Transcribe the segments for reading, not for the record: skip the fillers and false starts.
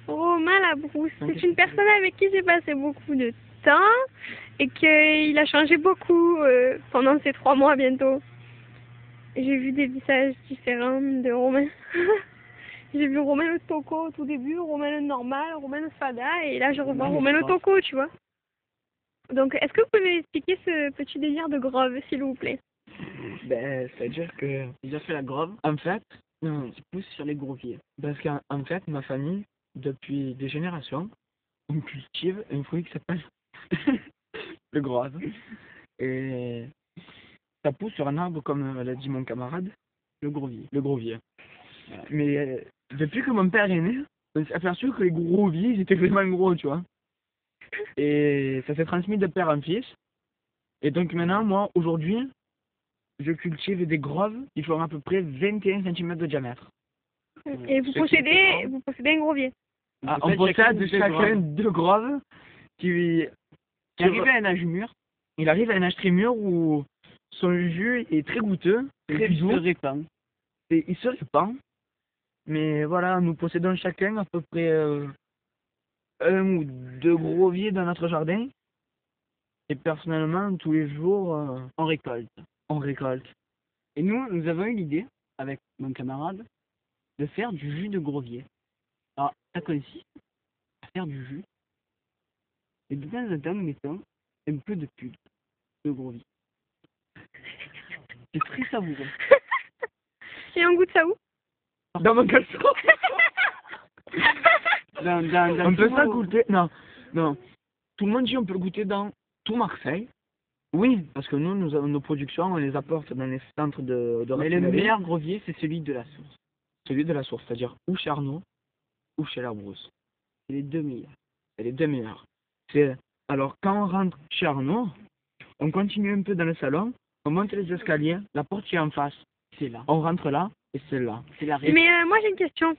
Romain Labrousse, c'est une personne avec qui j'ai passé beaucoup de temps et qu'il a changé beaucoup pendant ces 3 mois bientôt. J'ai vu des visages différents de Romain. J'ai vu Romain le Toco au tout début, Romain le normal, Romain le Fada, et là je revois Romain le Toco, tu vois. Donc, est-ce que vous pouvez m'expliquer ce petit délire de grove, s'il vous plaît? Ben, c'est-à-dire que j'ai fait la grove. En fait, je pousse sur les groviers. Parce qu'en fait, ma famille, depuis des générations, on cultive un fruit qui s'appelle le grove. Et ça pousse sur un arbre, comme l'a dit mon camarade, le grovier. Le grovier. Mais depuis que mon père est né, on s'est aperçu que les groviers, ils étaient vraiment gros, tu vois. Et ça s'est transmis de père en fils. Et donc maintenant, moi, aujourd'hui, je cultive des groves qui font à peu près 21 cm de diamètre. Et vous possédez un grovier? Ah, on possède chacun 2 groves qui arrivent à un âge mûr. Il arrive à un âge très mûr où son jus est très goûteux, très doux. Et il se répand. Mais voilà, nous possédons chacun à peu près 1 ou 2 groviers dans notre jardin. Et personnellement, tous les jours, on récolte. On récolte. Et nous avons eu l'idée, avec mon camarade, de faire du jus de grovier. Alors, ça consiste à faire du jus. Et de temps en temps, nous mettons un peu de pulpe de grovier. C'est très savoureux. Et on goûte ça où? Dans mon caleçon. On peut ça goûter. Non. Tout le monde dit on peut le goûter dans tout Marseille. Oui, parce que nous avons nos productions, on les apporte dans les centres de Mais le meilleur grovier, c'est celui de la source. Celui de la source, c'est-à-dire ou chez Arnaud ou chez Labrousse. C'est les 2 meilleurs. C'est les 2 meilleurs. Alors, quand on rentre chez Arnaud, on continue un peu dans le salon, on monte les escaliers, la porte qui est en face. C'est là. On rentre là, et c'est là. C'est la Mais moi, j'ai une question.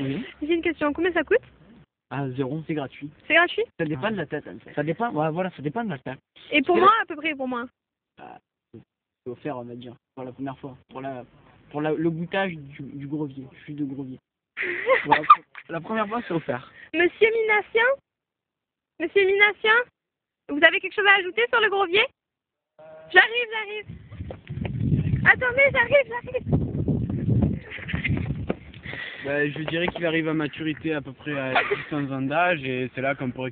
Oui. J'ai une question. Combien ça coûte? À 0. C'est gratuit. C'est gratuit? Ça dépend de la tête, en fait. Ça dépend, ouais, voilà, ça dépend de la tête. Et pour moi, à peu près, pour moi? C'est offert, on va dire, pour la première fois. Pour le goûtage du grovier, jus de grovier. Voilà, la première fois, c'est offert. Monsieur Minassien, vous avez quelque chose à ajouter sur le grovier? J'arrive. Attendez, j'arrive. Ben, je dirais qu'il arrive à maturité à peu près à 600 ans d'âge et c'est là qu'on peut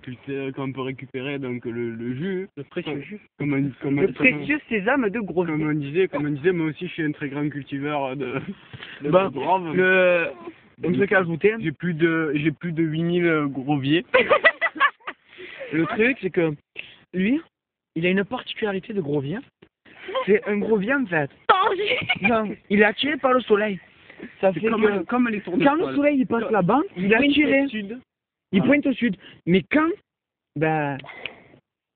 récupérer donc le jus. Le précieux jus. Le précieux sésame de grovier. Comme on disait, moi aussi je suis un très grand cultiveur de groves. Un truc à ajouter. J'ai plus de 8000 groviers. Le truc, c'est que lui, il a une particularité de grovier. C'est un grovier en fait. Non, il est attiré par le soleil. Ça fait comme les tournesols. Quand le soleil il passe là-bas, il est attiré. Il pointe au sud. Mais quand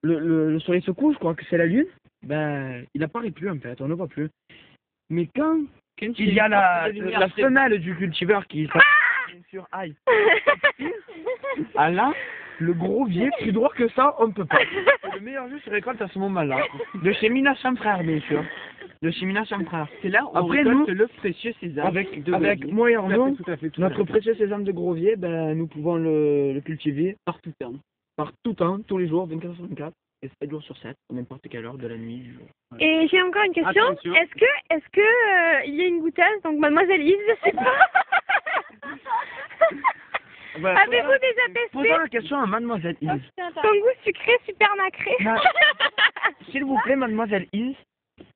le soleil se couche, je crois que c'est la lune, il apparaît plus en fait, on ne le voit plus. Mais quand il y a la femelle du cultiveur qui bien sûr aïe. Ah là, le grovier, plus droit que ça, on ne peut pas. C'est le meilleur jus se récolte à ce moment-là. De chez Minassien Frères, bien sûr. De chez Minassien Frères. C'est là où on après, récolte nous, le précieux sésame. Avec moi et Arnaud, notre précieux sésame de grovier, nous pouvons le cultiver par tout temps. Par tout temps, tous les jours, 24 sur 24, et 7 jours sur 7, à n'importe quelle heure de la nuit, du jour. Ouais. Et j'ai encore une question. Attention. Est-ce que il y a une goûteuse, donc Mademoiselle Yves, je sais pas. Avez-vous déjà testé? Posons la question à Mademoiselle Yves. Son goût sucré, super nacré. S'il vous plaît, Mademoiselle Yves,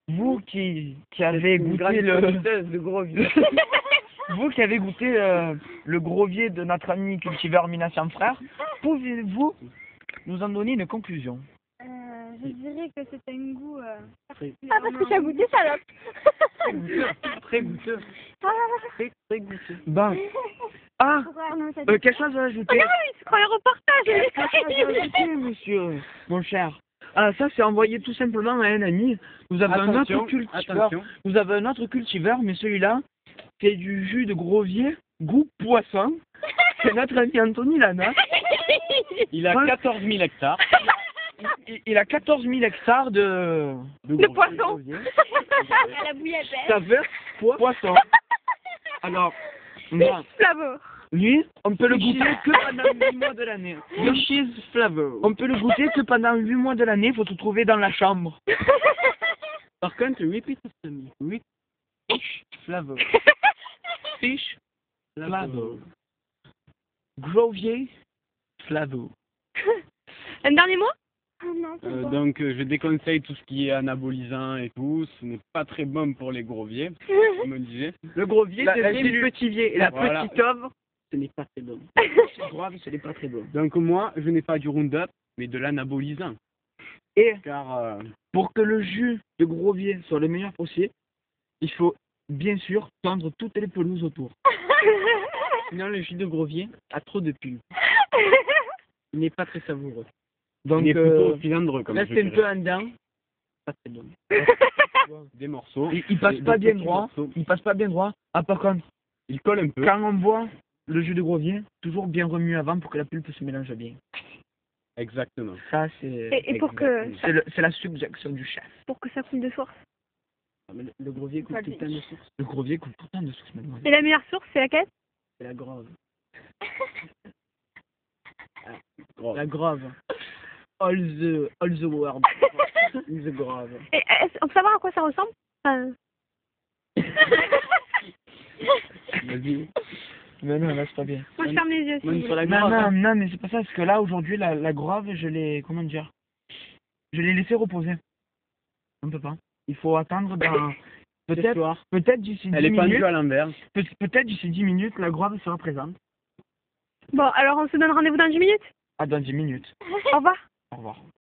vous qui avez goûté de grovier. Vous qui avez goûté le grovier de notre ami cultiveur Minassien Frères, pouvez-vous nous en donner une conclusion? Je dirais que c'est un goût... Ah, parce que tu as goûté, salope. Très goûteux. Très goûteux. Ben. Ah, quelque chose à ajouter? Oh non, il se croyait reportage. Quelque chose à ajouter, monsieur, mon cher. Ah, ça, c'est envoyé tout simplement à un ami. Vous avez un autre cultiveur. Vous avez un autre cultiveur, mais celui-là, c'est du jus de grovier, goût poisson. C'est notre ami Anthony Lana. Il a 14 000 hectares. Il a 14 000 hectares de poisson. À la bouillabaisse. Ça veut poisson. Alors, Non. Flavor. Lui, on peut le goûter que pendant 8 mois de l'année. Fishes flavor. On peut le goûter que pendant 8 mois de l'année, il faut se trouver dans la chambre. Par contre, repeat after me. Fish flavor. Fish flavor. Grovier Flavor. Un dernier mot? Ah non, c'est bon. Donc je déconseille tout ce qui est anabolisant et tout, ce n'est pas très bon pour les groviers, comme on disait. Le grovier, La c'est le cellule- petit vier. Et la Voilà. petite ove, ce n'est pas très bon. C'est grave, ce n'est pas très bon. Donc moi, je n'ai pas du Roundup, mais de l'anabolisant. Et Car pour que le jus de Grovier soit le meilleur possible, il faut bien sûr tendre toutes les pelouses autour. Sinon, le jus de grovier a trop de pulpe. Il n'est pas très savoureux. Donc, il est plutôt cylindreux comme Là, je c'est un dirais. peu en dents. Pas très bon. Des morceaux. il passe des pas bien petits droit. morceaux. Il passe pas bien droit. Ah, par contre, Il colle un peu. quand on boit le jus de Grovier, toujours bien remuer avant pour que la pulpe se mélange bien. Exactement. Ça, c'est Et pour que, c'est la subjection du chef. pour que ça coule de source. Mais le grovier coûte tout le temps de source. Le Grovier coule tout le temps de source, mademoiselle. Et la meilleure source, c'est laquelle? C'est la grove. Gros. La grove. All the world. The grove. Et on peut savoir à quoi ça ressemble? Enfin... Vas-y. Mais non, là, c'est pas bien. Moi, je ferme les yeux. Si vous Même sur voulez. la Non, grove. non, non, mais c'est pas ça, parce que là, aujourd'hui, la grave, je l'ai, comment dire, je l'ai laissé reposer. On peut pas. Il faut attendre dans, Ce peut-être, soir. peut-être d'ici 10 Elle est minutes, pendue à l'envers. peut-être d'ici 10 minutes, la grave sera présente. Bon, alors on se donne rendez-vous dans 10 minutes. Ah, dans 10 minutes. Au revoir. Au revoir.